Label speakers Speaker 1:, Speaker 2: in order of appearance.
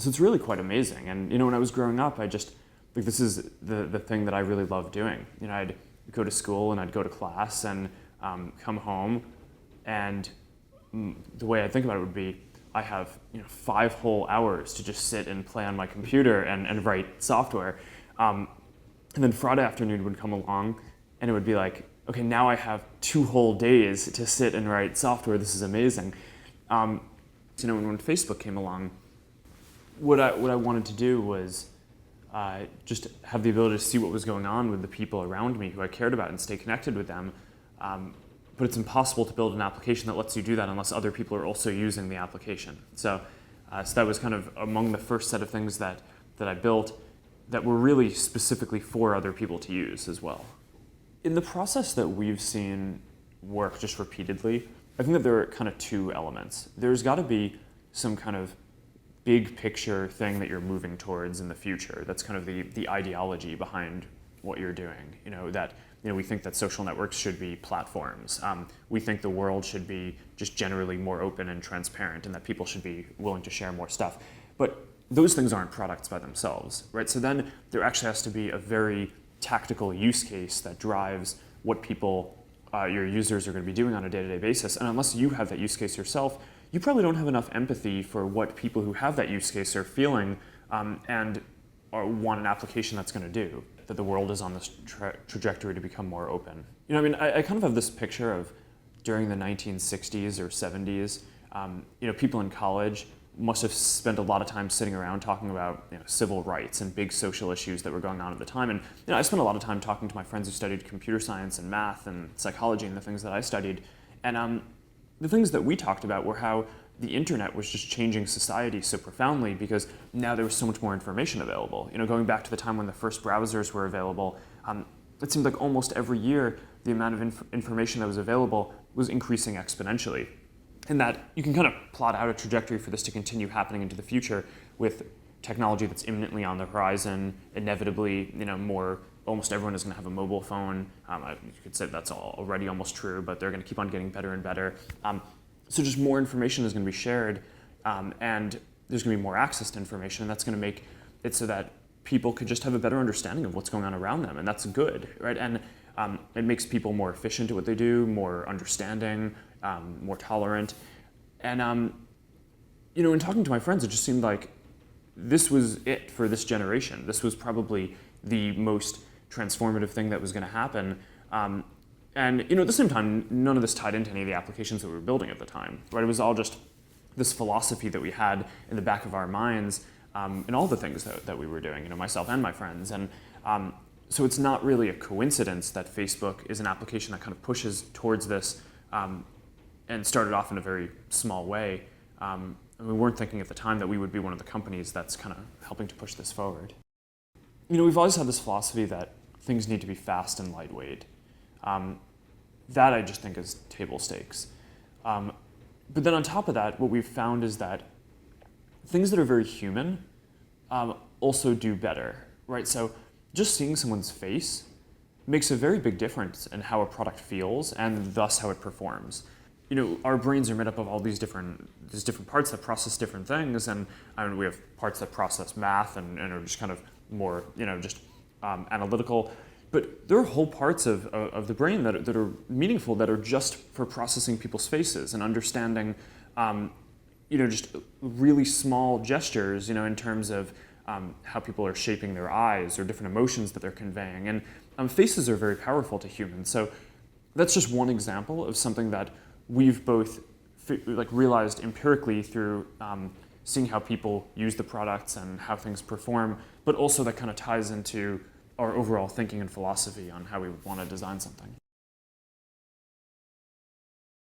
Speaker 1: So it's really quite amazing. And when I was growing up, this is the thing that I really loved doing. I'd go to school and I'd go to class and come home, and the way I think about it would be, I have 5 whole hours to just sit and play on my computer and write software. And then Friday afternoon would come along, and it would be like, okay, now I have 2 whole days to sit and write software. This is amazing. When Facebook came along, what I wanted to do was just have the ability to see what was going on with the people around me who I cared about and stay connected with them. But it's impossible to build an application that lets you do that unless other people are also using the application. So that was kind of among the first set of things that I built that were really specifically for other people to use as well. In the process that we've seen work just repeatedly, I think that there are kind of 2 elements. There's got to be some kind of big picture thing that you're moving towards in the future. That's kind of the ideology behind what you're doing. We think that social networks should be platforms. We think the world should be just generally more open and transparent, and that people should be willing to share more stuff. But those things aren't products by themselves, right? So then there actually has to be a very tactical use case that drives what people, your users, are going to be doing on a day-to-day basis. And unless you have that use case yourself, you probably don't have enough empathy for what people who have that use case are feeling and want an application that's going to do. That the world is on this trajectory to become more open. I kind of have this picture of during the 1960s or 70s, people in college must have spent a lot of time sitting around talking about civil rights and big social issues that were going on at the time. And I spent a lot of time talking to my friends who studied computer science and math and psychology and the things that I studied. And the things that we talked about were how the internet was just changing society so profoundly because now there was so much more information available. Going back to the time when the first browsers were available, it seemed like almost every year the amount of information that was available was increasing exponentially. And that you can kind of plot out a trajectory for this to continue happening into the future with technology that's imminently on the horizon. Inevitably, almost everyone is going to have a mobile phone. You could say that's already almost true, but they're going to keep on getting better and better. So just more information is going to be shared, and there's going to be more access to information, and that's going to make it so that people could just have a better understanding of what's going on around them, and that's good, right? And it makes people more efficient at what they do, more understanding, more tolerant. And in talking to my friends, it just seemed like this was it for this generation. This was probably the most transformative thing that was going to happen. And at the same time, none of this tied into any of the applications that we were building at the time, right? It was all just this philosophy that we had in the back of our minds in all the things that we were doing, myself and my friends. And so it's not really a coincidence that Facebook is an application that kind of pushes towards this and started off in a very small way. And we weren't thinking at the time that we would be one of the companies that's kind of helping to push this forward. We've always had this philosophy that things need to be fast and lightweight. That I just think is table stakes. But then on top of that, what we've found is that things that are very human also do better, right? So just seeing someone's face makes a very big difference in how a product feels and thus how it performs. Our brains are made up of all there's different parts that process different things, and we have parts that process math and are just kind of more, analytical. But there are whole parts of the brain that are meaningful, that are just for processing people's faces and understanding, just really small gestures, in terms of how people are shaping their eyes or different emotions that they're conveying. And faces are very powerful to humans. So that's just one example of something that we've both realized empirically through seeing how people use the products and how things perform, but also that kind of ties into our overall thinking and philosophy on how we would want to design something.